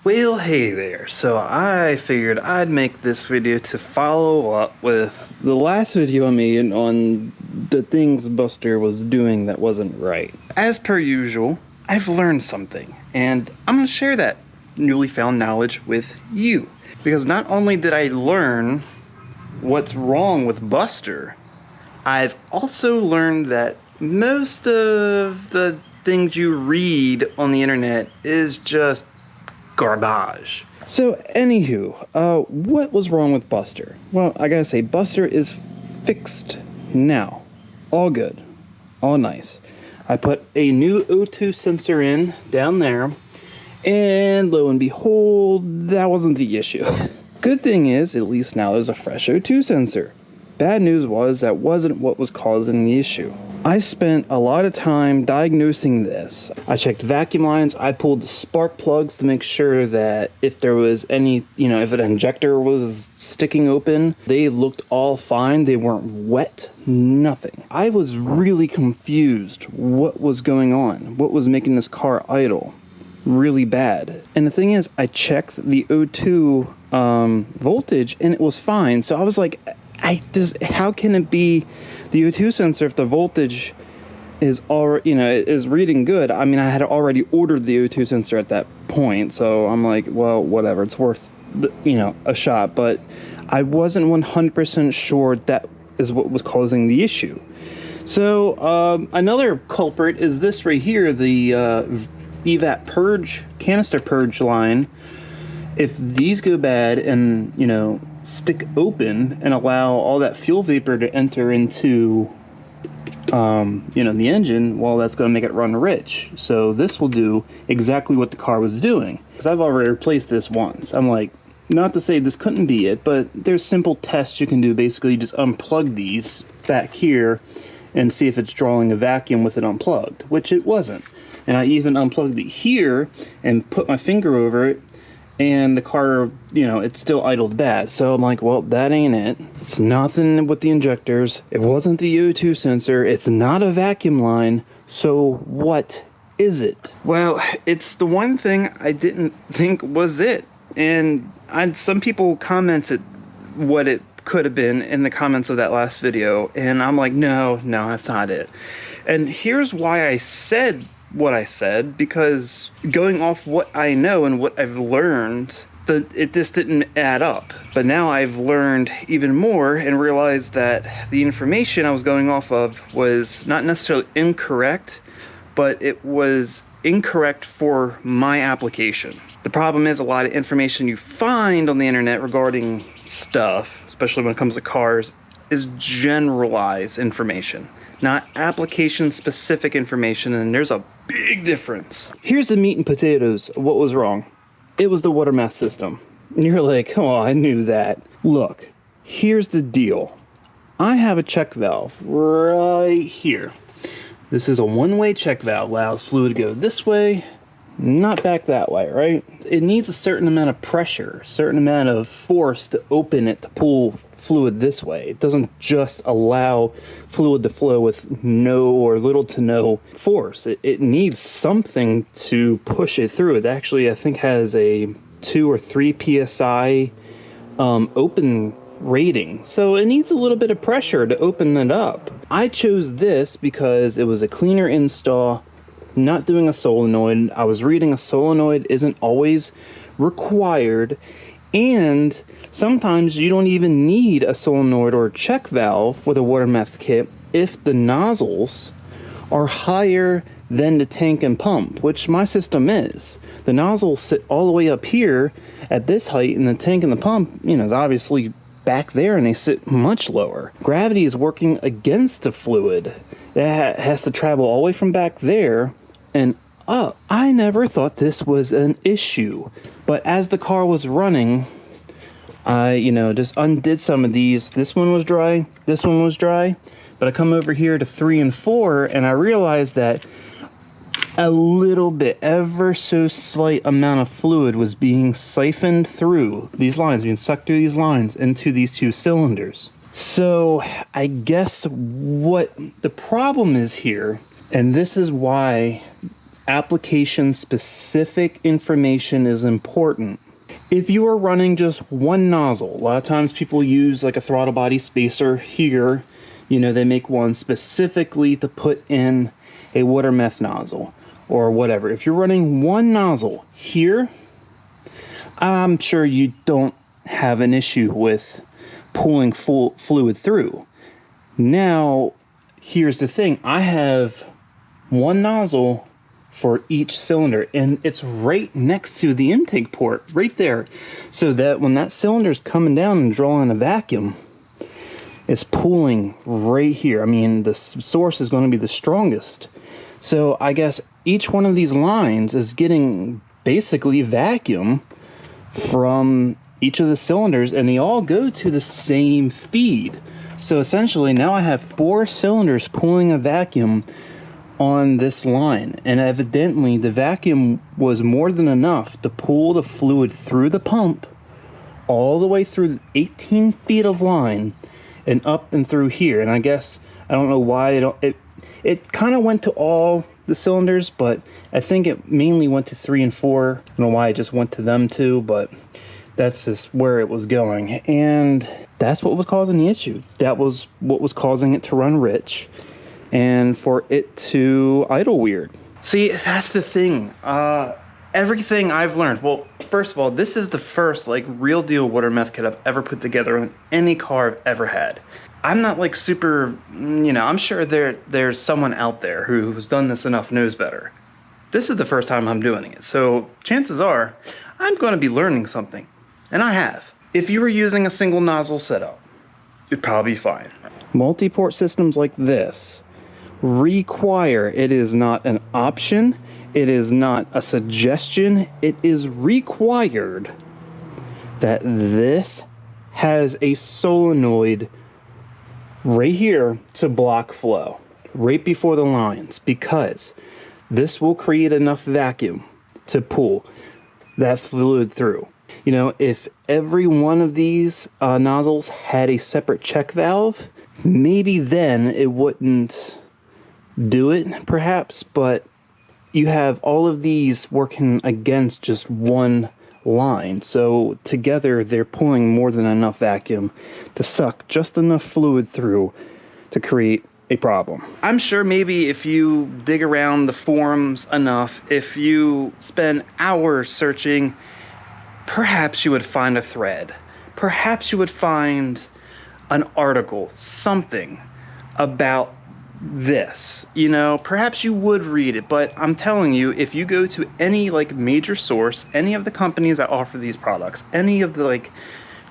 Well, hey there. So I figured I'd make this video to follow up with the last video I made on the things Buster was doing that wasn't right. As per usual, I've learned something, and I'm going to share that newly found knowledge with you. Because not only did I learn what's wrong with Buster, I've also learned that most of the things you read on the internet is just garbage. So anywho, what was wrong with Buster? Well, I gotta say, Buster is fixed now. All good. All nice. I put a new O2 sensor in down there, and lo and behold, that wasn't the issue. Good thing is, at least now there's a fresh O2 sensor. Bad news was that wasn't what was causing the issue. I spent a lot of time diagnosing this. I checked vacuum lines, I pulled the spark plugs to make sure that if there was any, if an injector was sticking open, they looked all fine, they weren't wet, nothing. I was really confused what was going on, what was making this car idle really bad. And the thing is, I checked the O2 voltage and it was fine, so I was like, how can it be the O2 sensor if the voltage is already, is reading good? I mean, I had already ordered the O2 sensor at that point, so I'm like, well, whatever, it's worth, a shot. But I wasn't 100% sure that is what was causing the issue. So another culprit is this right here, the evap purge, canister purge line. If these go bad and, stick open and allow all that fuel vapor to enter into, the engine, well, that's going to make it run rich. So this will do exactly what the car was doing. Because I've already replaced this once. I'm like, not to say this couldn't be it, but there's simple tests you can do. Basically, you just unplug these back here and see if it's drawing a vacuum with it unplugged, which it wasn't. And I even unplugged it here and put my finger over it, and the car, it still idled bad. So I'm like, well, that ain't it. It's nothing with the injectors. It wasn't the O2 sensor. It's not a vacuum line. So what is it? Well, it's the one thing I didn't think was it. And some people commented what it could have been in the comments of that last video. And I'm like, no, that's not it. And here's why I said what I said, because going off what I know and what I've learned, it just didn't add up. But now I've learned even more and realized that the information I was going off of was not necessarily incorrect, but it was incorrect for my application. The problem is a lot of information you find on the internet regarding stuff, especially when it comes to cars, is generalized information, not application-specific information, and there's a big difference. Here's the meat and potatoes of what was wrong. It was the water mass system. And you're like, oh, I knew that. Look, here's the deal. I have a check valve right here. This is a one-way check valve, allows fluid to go this way, not back that way, right? It needs a certain amount of pressure, certain amount of force to open it to pull fluid this way. It doesn't just allow fluid to flow with no or little to no force. It needs something to push it through. It actually, I think, has a 2 or 3 psi open rating, so it needs a little bit of pressure to open it up. I chose this because it was a cleaner install, not doing a solenoid. I was reading a solenoid isn't always required, and sometimes you don't even need a solenoid or a check valve with a water meth kit if the nozzles are higher than the tank and pump, which my system is. The nozzles sit all the way up here at this height, and the tank and the pump, is obviously back there, and they sit much lower. Gravity is working against the fluid. That has to travel all the way from back there and up. I never thought this was an issue, but as the car was running, I, just undid some of these. This one was dry, this one was dry, but I come over here to 3 and 4, and I realized that a little bit, ever so slight amount of fluid was being siphoned through these lines, being sucked through these lines into these 2 cylinders. So I guess what the problem is here, and this is why application specific information is important. If you are running just one nozzle, a lot of times people use like a throttle body spacer here. You know, they make one specifically to put in a water meth nozzle or whatever. If you're running one nozzle here, I'm sure you don't have an issue with pulling full fluid through. Now, here's the thing. I have one nozzle for each cylinder, and it's right next to the intake port, right there. So that when that cylinder's coming down and drawing a vacuum, it's pulling right here. I mean, the source is going to be the strongest. So I guess each one of these lines is getting basically vacuum from each of the cylinders, and they all go to the same feed. So essentially now I have 4 cylinders pulling a vacuum on this line, and evidently the vacuum was more than enough to pull the fluid through the pump all the way through 18 feet of line and up and through here. And I guess I don't know why it kind of went to all the cylinders, but I think it mainly went to 3 and 4. I don't know why it just went to them too, but that's just where it was going, and that's what was causing the issue. That was what was causing it to run rich and for it to idle weird. See, that's the thing. Everything I've learned, well, first of all, this is the first like real deal water meth kit I've ever put together on any car I've ever had. I'm not like super, you know, I'm sure there's someone out there who's done this enough, knows better. This is the first time I'm doing it, so chances are I'm going to be learning something, and I have. If you were using a single nozzle setup, you'd probably be fine. Multi-port systems like this require, it is not an option, it is not a suggestion, it is required that this has a solenoid right here to block flow, right before the lines, because this will create enough vacuum to pull that fluid through. You know, if every one of these nozzles had a separate check valve, maybe then it wouldn't do it, perhaps, but you have all of these working against just one line. So together they're pulling more than enough vacuum to suck just enough fluid through to create a problem. I'm sure maybe if you dig around the forums enough, if you spend hours searching, perhaps you would find a thread. Perhaps you would find an article, something about this, you know, perhaps you would read it, but I'm telling you, if you go to any like major source, any of the companies that offer these products, any of the like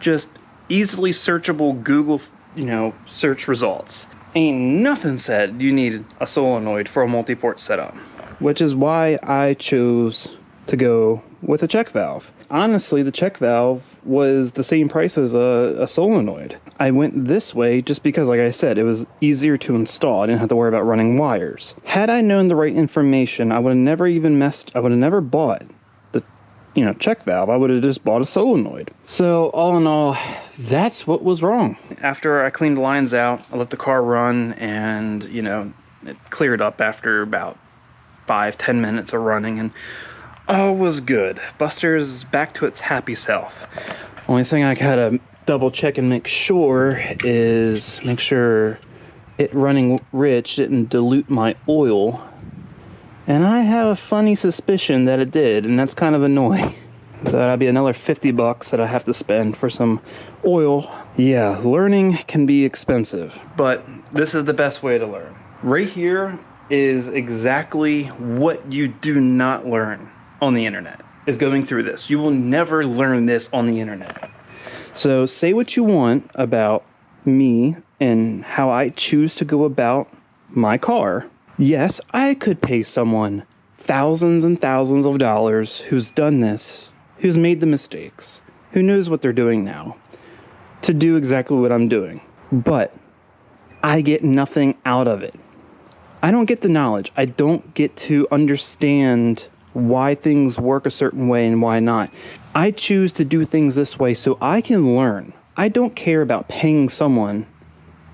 just easily searchable Google, you know, search results, ain't nothing said you need a solenoid for a multi-port setup, which is why I chose to go with a check valve. Honestly, the check valve was the same price as a solenoid. I went this way just because, like I said, it was easier to install. I didn't have to worry about running wires. Had I known the right information, I would have never I would have never bought the, you know, check valve. I would have just bought a solenoid. So all in all, that's what was wrong. After I cleaned the lines out, I let the car run, and, you know, it cleared up after about 5-10 minutes of running, and all was good. Buster's back to its happy self. Only thing I gotta double check and make sure is it running rich didn't dilute my oil. And I have a funny suspicion that it did, and that's kind of annoying. So that'll be another $50 that I have to spend for some oil. Yeah, learning can be expensive, but this is the best way to learn. Right here is exactly what you do not learn on the internet, is going through this. You will never learn this on the internet. So say what you want about me and how I choose to go about my car. Yes, I could pay someone thousands and thousands of dollars who's done this, who's made the mistakes, who knows what they're doing now, to do exactly what I'm doing. But I get nothing out of it. I don't get the knowledge. I don't get to understand why things work a certain way and why not. I choose to do things this way so I can learn. I don't care about paying someone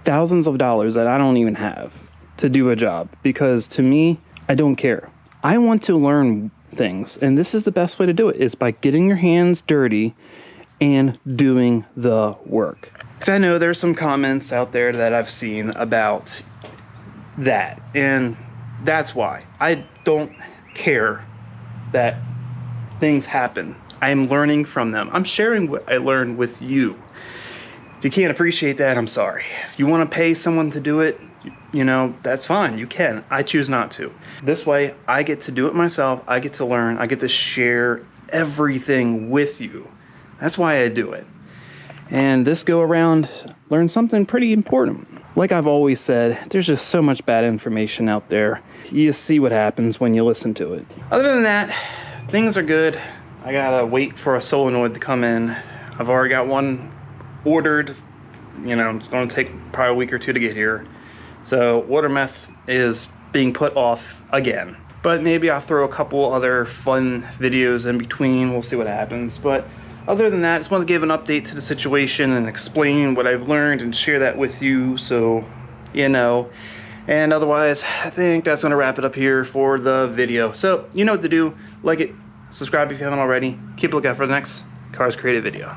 thousands of dollars that I don't even have to do a job, because to me, I don't care. I want to learn things, and this is the best way to do it, is by getting your hands dirty and doing the work. Because I know there's some comments out there that I've seen about that, and that's why. I don't care that things happen. I'm learning from them. I'm sharing what I learned with you. If you can't appreciate that, I'm sorry. If you want to pay someone to do it, you know, that's fine. You can. I choose not to. This way, I get to do it myself. I get to learn. I get to share everything with you. That's why I do it. And this go around, learn something pretty important. Like I've always said, there's just so much bad information out there. You see what happens when you listen to it. Other than that, things are good. I gotta wait for a solenoid to come in. I've already got one ordered. You know, it's gonna take probably a week or two to get here. So water meth is being put off again. But maybe I'll throw a couple other fun videos in between. We'll see what happens. But other than that, I just want to give an update to the situation and explain what I've learned and share that with you so you know. And otherwise, I think that's going to wrap it up here for the video. So you know what to do. Like it, subscribe if you haven't already. Keep a lookout for the next Karz Created video.